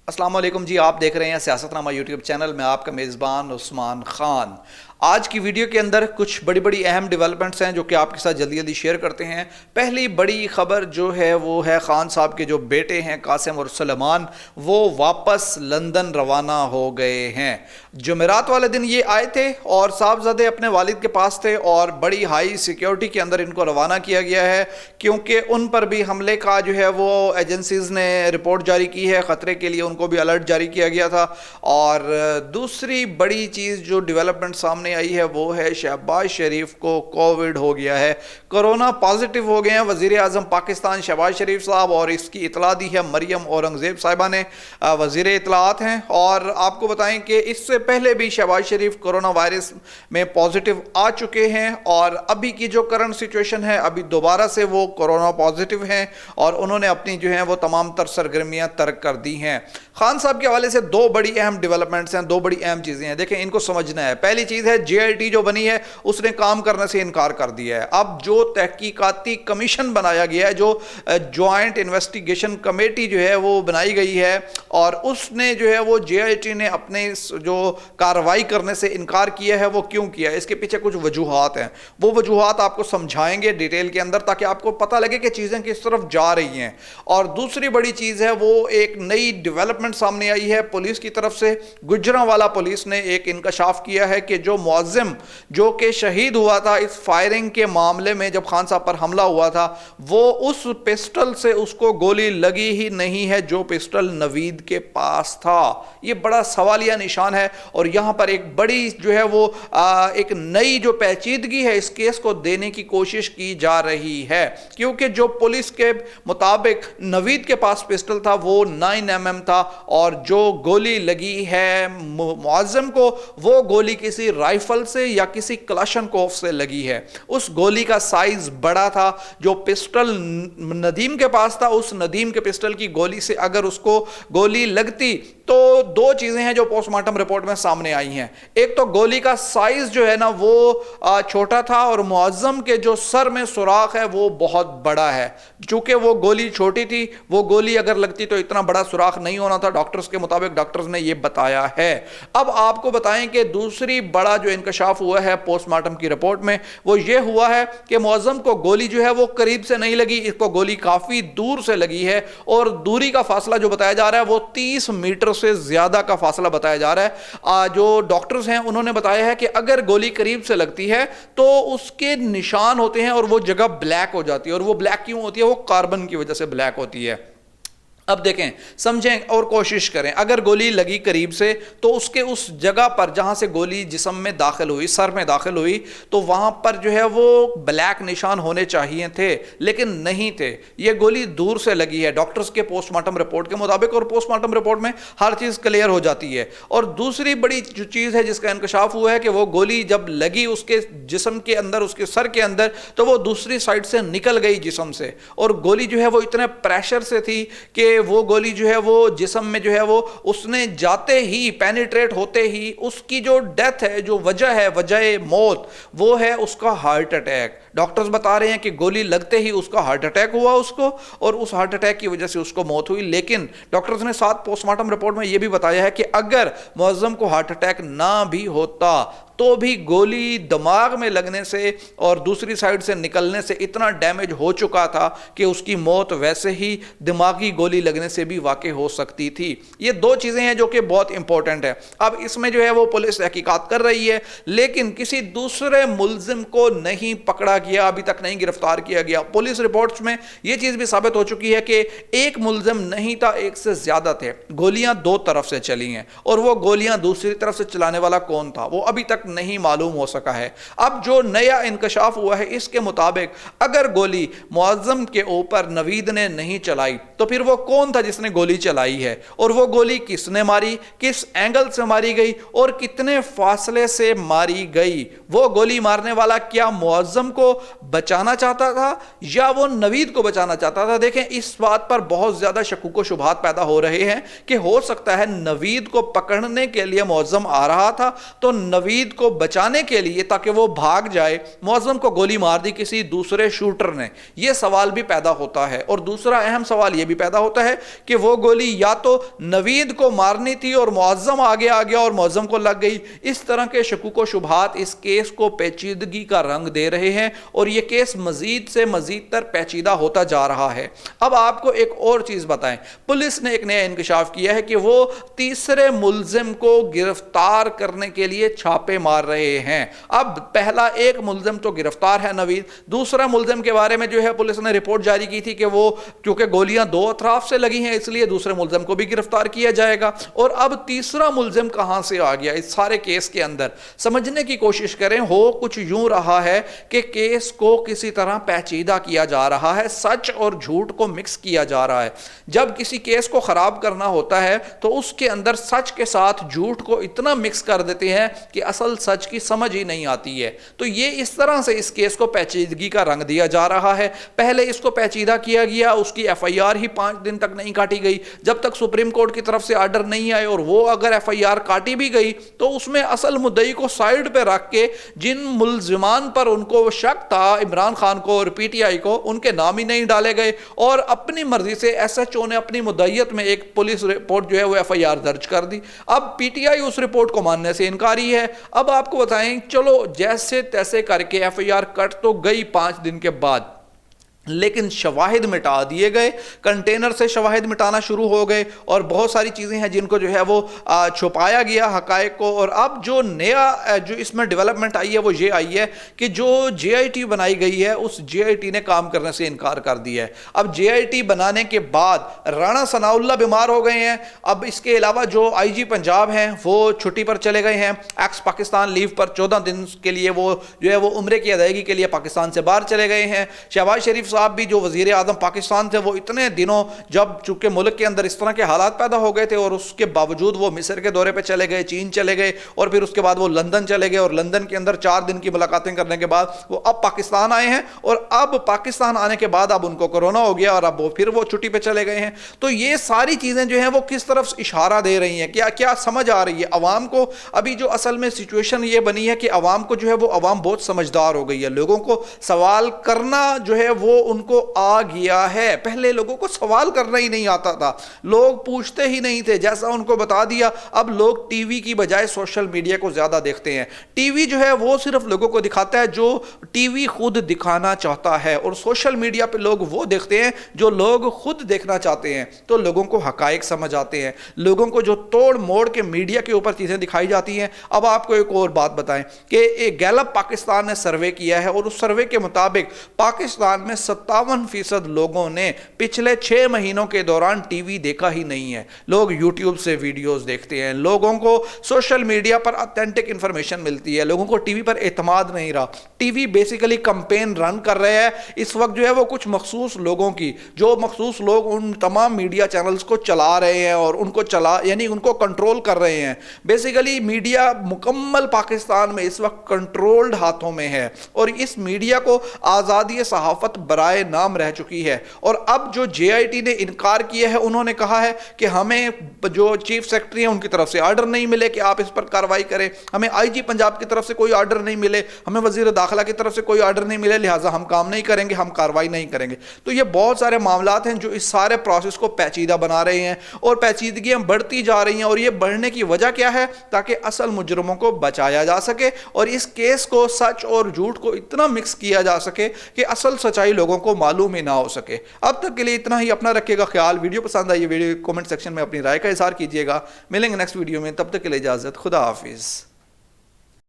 السلام علیکم جی، آپ دیکھ رہے ہیں سیاست نامہ یوٹیوب چینل میں آپ کا میزبان عثمان خان۔ آج کی ویڈیو کے اندر کچھ بڑی بڑی اہم ڈیولپمنٹس ہیں جو کہ آپ کے ساتھ جلدی جلدی شیئر کرتے ہیں۔ پہلی بڑی خبر جو ہے وہ ہے خان صاحب کے جو بیٹے ہیں قاسم اور سلیمان، وہ واپس لندن روانہ ہو گئے ہیں۔ جمعرات والے دن یہ آئے تھے اور صاحبزادے اپنے والد کے پاس تھے اور بڑی ہائی سیکیورٹی کے اندر ان کو روانہ کیا گیا ہے، کیونکہ ان پر بھی حملے کا جو ہے وہ ایجنسیز نے رپورٹ جاری کی ہے، خطرے کے لیے ان کو بھی الرٹ جاری کیا گیا تھا۔ اور دوسری بڑی چیز جو ڈیولپمنٹ سامنے آئی ہے وہ ہے شہباز شریف کو کووڈ ہو گیا ہے، کرونا پازیٹیو ہو گئے ہیں وزیر اعظم پاکستان شہباز شریف صاحب، اور اس کی اطلاع دی ہے مریم اورنگزیب صاحبہ نے، وزیر اطلاعات ہیں۔ اور آپ کو بتائیں کہ اس سے پہلے بھی شہباز شریف کرونا وائرس میں پازیٹیو آ چکے ہیں، اور ابھی کی جو کرنٹ سچویشن ہے ابھی دوبارہ سے وہ کرونا پازیٹیو ہیں اور انہوں نے اپنی جو ہیں وہ تمام تر سرگرمیاں ترک کر دی ہیں۔ خان صاحب کے حوالے سے دو بڑی اہم ڈیولپمنٹس ہیں، دو بڑی اہم چیزیں ہیں، دیکھیں ان کو سمجھنا ہے۔ پہلی چیز ہے جے آئی ٹی جو بنی ہے اس نے کام کرنے سے انکار کر دیا ہے۔ اب جو تحقیقاتی کمیشن بنایا گیا ہے، جو جوائنٹ انویسٹیگیشن کمیٹی جو ہے وہ بنائی گئی ہے، اور اس نے جو ہے وہ جے آئی ٹی نے اپنے جو کارروائی کرنے سے انکار کیا ہے وہ کیوں کیا ہے، اس کے پیچھے کچھ وجوہات ہیں، وہ وجوہات آپ کو سمجھائیں گے ڈیٹیل کے اندر تاکہ آپ کو پتہ لگے کہ چیزیں کس طرف جا رہی ہیں۔ اور دوسری بڑی چیز ہے وہ ایک نئی ڈیولپمنٹ سامنے آئی ہے پولیس کی طرف سے۔ گجرانوالہ پولیس نے ایک انکشاف کیا ہے کہ جو معزم جو کہ شہید ہوا تھا اس فائرنگ کے معاملے میں، جب خان صاحب پر حملہ ہوا تھا، وہ اس پسٹل سے اس کو گولی لگی ہی نہیں ہے جو پسٹل نوید کے پاس تھا۔ یہ بڑا سوالیہ نشان ہے، اور یہاں پر ایک بڑی جو ہے وہ ایک نئی جو پیچیدگی ہے اس کیس کو دینے کی کوشش کی جا رہی ہے، کیونکہ جو پولیس کے مطابق نوید کے پاس پسٹل تھا وہ 9mm تھا، اور جو گولی لگی ہے معزم کو وہ گولی کسی رائفل سے یا کسی کلاشن کوف سے لگی ہے۔ اس گولی کا سائز بڑا تھا، جو پسٹل ندیم کے پاس تھا اس ندیم کے پسٹل کی گولی سے اگر اس کو گولی لگتی تو دو چیزیں ہیں جو پوسٹ مارٹم رپورٹ میں سامنے آئی ہیں۔ ایک تو گولی کا سائز جو ہے نا وہ چھوٹا تھا، اور معزم کے جو سر میں سوراخ ہے وہ بہت بڑا ہے۔ چونکہ وہ گولی چھوٹی تھی، وہ گولی اگر لگتی تو اتنا بڑا سوراخ نہیں ہونا تھا، ڈاکٹرز کے مطابق، ڈاکٹرز نے یہ بتایا ہے۔ اب آپ کو بتائیں کہ دوسری بڑا جو انکشاف ہوا ہے پوسٹ مارٹم کی رپورٹ میں وہ یہ ہوا ہے کہ معزم کو گولی جو ہے وہ قریب سے نہیں لگی، اس کو گولی کافی دور سے لگی ہے، اور دوری کا فاصلہ جو بتایا جا رہا ہے وہ 30 میٹر سے زیادہ کا فاصلہ بتایا جا رہا ہے۔ جو ڈاکٹرز ہیں انہوں نے بتایا ہے کہ اگر گولی قریب سے لگتی ہے تو اس کے نشان ہوتے ہیں اور وہ جگہ بلیک ہو جاتی ہے، اور وہ بلیک کیوں ہوتی ہے؟ وہ کاربن کی وجہ سے بلیک ہوتی ہے۔ اب دیکھیں، سمجھیں اور کوشش کریں، اگر گولی لگی قریب سے تو اس کے اس جگہ پر جہاں سے گولی جسم میں داخل ہوئی، سر میں داخل ہوئی، تو وہاں پر جو ہے وہ بلیک نشان ہونے چاہیے تھے، لیکن نہیں تھے۔ یہ گولی دور سے لگی ہے ڈاکٹرز کے پوسٹ مارٹم رپورٹ کے مطابق، اور پوسٹ مارٹم رپورٹ میں ہر چیز کلیئر ہو جاتی ہے۔ اور دوسری بڑی جو چیز ہے جس کا انکشاف ہوا ہے کہ وہ گولی جب لگی اس کے جسم کے اندر، اس کے سر کے اندر، تو وہ دوسری سائڈ سے نکل گئی جسم سے، اور گولی جو ہے وہ اتنے پریشر سے تھی کہ وہ گولی جو ہے وہ جسم میں جو ہے وہ اس نے جاتے ہی، پینیٹریٹ ہوتے ہی، اس کی جو ڈیتھ ہے، جو وجہ ہے، وجہ موت، وہ ہے اس کا ہارٹ اٹیک۔ ڈاکٹرز بتا رہے ہیں کہ گولی لگتے ہی اس کا ہارٹ اٹیک ہوا اس کو، اور اس ہارٹ اٹیک کی وجہ سے اس کو موت ہوئی۔ لیکن ڈاکٹرز نے ساتھ پوسٹ مارٹم رپورٹ میں یہ بھی بتایا ہے کہ اگر معزم کو ہارٹ اٹیک نہ بھی ہوتا تو بھی گولی دماغ میں لگنے سے اور دوسری سائڈ سے نکلنے سے اتنا ڈیمیج ہو چکا تھا کہ اس کی موت ویسے ہی دماغی گولی لگنے سے بھی واقع ہو سکتی تھی۔ یہ دو چیزیں ہیں جو کہ بہت امپورٹنٹ ہے۔ اب اس میں جو ہے وہ پولیس تحقیقات کر رہی ہے، لیکن کسی دوسرے ملزم کو نہیں پکڑا گیا، ابھی تک نہیں گرفتار کیا گیا۔ پولیس رپورٹس میں یہ چیز بھی ثابت ہو چکی ہے کہ ایک ملزم نہیں تھا، ایک سے زیادہ تھے، گولیاں دو طرف سے چلی ہیں، اور وہ گولیاں دوسری طرف سے چلانے والا کون تھا وہ ابھی تک نہیں معلوم ہو سکا ہے۔ اب جو نیا انکشاف ہوا ہے اس کے مطابق اگر گولی معزم کے اوپر نوید نے نہیں چلائی تو پھر وہ کون تھا جس نے گولی چلائی ہے، اور وہ گولی کس نے ماری، کس اینگل سے ماری گئی، اور کتنے فاصلے سے ماری گئی۔ وہ گولی مارنے والا کیا معزم کو بچانا چاہتا تھا یا وہ نوید کو بچانا چاہتا تھا؟ دیکھیں اس بات پر بہت زیادہ شکوک و شبہات پیدا ہو رہے ہیں کہ ہو سکتا ہے نوید کو پکڑنے کے لیے معظم آ رہا تھا تو نوید کو بچانے کے لیے تاکہ وہ بھاگ جائے معظم کو گولی مار دی کسی دوسرے شوٹر نے. یہ سوال بھی پیدا ہوتا ہے. اور دوسرا اہم سوال یہ بھی پیدا ہوتا ہے کہ وہ گولی یا تو نوید کو مارنی تھی اور معظم آگے آ گیا اور معظم کو لگ گئی. اس طرح کے شکوک و شبہات اس کیس کو پیچیدگی کا رنگ دے رہے ہیں اور یہ کیس مزید سے مزید تر پیچیدہ ہوتا جا رہا ہے. اب آپ کو ایک اور چیز بتائیں, پولیس نے ایک نیا انکشاف کیا ہے کہ وہ تیسرے ملزم کو گرفتار کرنے کے لیے چھاپے مار رہے ہیں. اب پہلا ایک ملزم تو گرفتار ہے نوید, دوسرا ملزم کے بارے میں جو ہے پولیس نے رپورٹ جاری کی تھی کہ وہ کیونکہ گولیاں دو اطراف سے لگی ہیں اس لیے دوسرے ملزم کو بھی گرفتار کیا جائے گا. اور اب تیسرا ملزم کہاں سے آ گیا اس سارے کیس کے اندر؟ سمجھنے کی کوشش کریں. ہو کچھ یوں رہا ہے کہ کیس کو کسی طرح پیچیدہ کیا جا رہا ہے, سچ اور جھوٹ کو مکس کیا جا رہا ہے. جب کسی کیس کو خراب کرنا ہوتا ہے تو اس کے اندر سچ کے ساتھ جھوٹ کو اتنا مکس کر دیتے ہیں کہ اصل سچ کی سمجھ ہی نہیں آتی ہے. تو یہ اس طرح سے اس کیس کو پیچیدگی کا رنگ دیا جا رہا ہے. پہلے اس کو پیچیدہ کیا گیا, اس کی ایف آئی آر ہی 5 دن تک نہیں کاٹی گئی جب تک سپریم کورٹ کی طرف سے آرڈر نہیں آئے, اور وہ اگر ایف آئی آر کاٹی بھی گئی تو اس میں اصل مدعی کو سائیڈ پہ رکھ کے جن ملزمان پر ان کو شک تھا, عمران خان کو اور پی ٹی آئی کو, ان کے نام ہی نہیں ڈالے گئے اور اپنی مرضی سے ایس ایچ او نے اپنی مدعیت میں ایک پولیس رپورٹ جو ہے وہ ایف آئی آر درج کر دی. اب P T I us report کو ماننے سے انکاری ہے. اب آپ کو بتائیں, چلو جیسے تیسے کر کے ایف آئی آر کٹ تو گئی 5 دن کے بعد, لیکن شواہد مٹا دیے گئے, کنٹینر سے شواہد مٹانا شروع ہو گئے اور بہت ساری چیزیں ہیں جن کو جو ہے وہ چھپایا گیا حقائق کو. اور اب جو نیا جو اس میں ڈیولپمنٹ آئی ہے وہ یہ آئی ہے کہ جو جے آئی ٹی بنائی گئی ہے اس جے آئی ٹی نے کام کرنے سے انکار کر دیا ہے. اب جے آئی ٹی بنانے کے بعد رانا ثناء اللہ بیمار ہو گئے ہیں. اب اس کے علاوہ جو آئی جی پنجاب ہیں وہ چھٹی پر چلے گئے ہیں, ایکس پاکستان لیو پر 14 دن کے لیے وہ جو ہے وہ عمرے کی ادائیگی کے لیے پاکستان سے باہر چلے گئے ہیں. شہباز شریف صاحب بھی جو وزیر اعظم پاکستان تھے وہ اتنے دنوں جب چونکہ ملک کے اندر اس طرح کے حالات پیدا ہو گئے تھے اور اس کے باوجود وہ مصر کے دورے پہ چلے گئے, چین چلے گئے اور پھر اس کے بعد وہ لندن چلے گئے اور لندن کے اندر 4 دن کی ملاقاتیں کرنے کے بعد وہ اب پاکستان آئے ہیں. اور اب پاکستان آنے کے بعد اب ان کو کورونا ہو گیا اور اب وہ پھر وہ چھٹی پہ چلے گئے ہیں. تو یہ ساری چیزیں جو ہیں وہ کس طرف اشارہ دے رہی ہیں, کیا کیا سمجھ آ رہی ہے عوام کو؟ ابھی جو اصل میں سچویشن یہ بنی ہے کہ عوام کو جو ہے وہ عوام بہت سمجھدار ہو گئی ہے. لوگوں کو سوال کرنا جو ہے وہ ان کو آ گیا ہے. پہلے لوگوں کو سوال کرنا ہی نہیں آتا تھا, لوگ پوچھتے ہی نہیں تھے. جیسا ان کو بتا دیا, اب لوگ ٹی وی کی بجائے سوشل میڈیا کو زیادہ دیکھتے ہیں. ٹی وی جو ہے وہ صرف لوگوں کو دکھاتا ہے جو ٹی وی خود دکھانا چاہتا ہے, اور سوشل میڈیا پہ لوگ وہ دیکھتے ہیں جو لوگ خود دیکھنا چاہتے ہیں. تو لوگوں کو حقائق سمجھ آتے ہیں, لوگوں کو جو توڑ موڑ کے میڈیا کے اوپر چیزیں دکھائی جاتی ہیں. اب آپ کو ایک اور بات بتائیں کہ گیلپ پاکستان نے سروے کیا ہے اور اس سروے کے مطابق پاکستان میں 57% لوگوں نے پچھلے 6 مہینوں کے دوران ٹی وی دیکھا ہی نہیں ہے. لوگ یوٹیوب سے ویڈیوز دیکھتے ہیں, لوگوں کو سوشل میڈیا پر اتھینٹک انفارمیشن ملتی ہے, لوگوں کو ٹی وی پر اعتماد نہیں رہا. ٹی وی بیسیکلی کمپین رن کر رہے ہیں اس وقت جو ہے وہ کچھ مخصوص لوگوں کی, جو مخصوص لوگ ان تمام میڈیا چینلز کو چلا رہے ہیں اور ان کو یعنی ان کو کنٹرول کر رہے ہیں. بیسیکلی میڈیا مکمل پاکستان میں اس وقت کنٹرولڈ ہاتھوں میں ہے اور اس میڈیا کو آزادی صحافت برائے نام رہ چکی ہے. اور اب جو جے آئی ٹی نے انکار کیا ہے, انہوں نے کہا ہے کہ ہمیں جو چیف سیکرٹری ہیں ان کی طرف سے آرڈر نہیں ملے کہ آپ اس پر کارروائی کریں, ہمیں آئی جی پنجاب کی طرف سے کوئی آرڈر نہیں ملے, ہمیں وزیر داخلہ کی طرف سے کوئی آرڈر نہیں ملے, لہٰذا ہم کام نہیں کریں گے, ہم کارروائی نہیں کریں گے. تو یہ بہت سارے معاملات ہیں جو اس سارے پروسیس کو پیچیدہ بنا رہے ہیں اور پیچیدگیاں بڑھتی جا رہی ہیں. اور یہ بڑھنے کی وجہ کیا ہے؟ تاکہ اصل مجرموں کو بچایا جا سکے اور اس کیس کو سچ اور جھوٹ کو اتنا مکس کیا جا سکے کہ اصل سچائی لوگوں کو معلوم ہی نہ ہو سکے. اب تک کے لیے اتنا ہی. اپنا رکھیے گا خیال. ویڈیو پسند آئی ویڈیو کمنٹ سیکشن میں اپنی رائے کا اظہار کیجیے گا. ملیں گے نیکسٹ ویڈیو میں, تب تک کے لیے اجازت. خدا حافظ.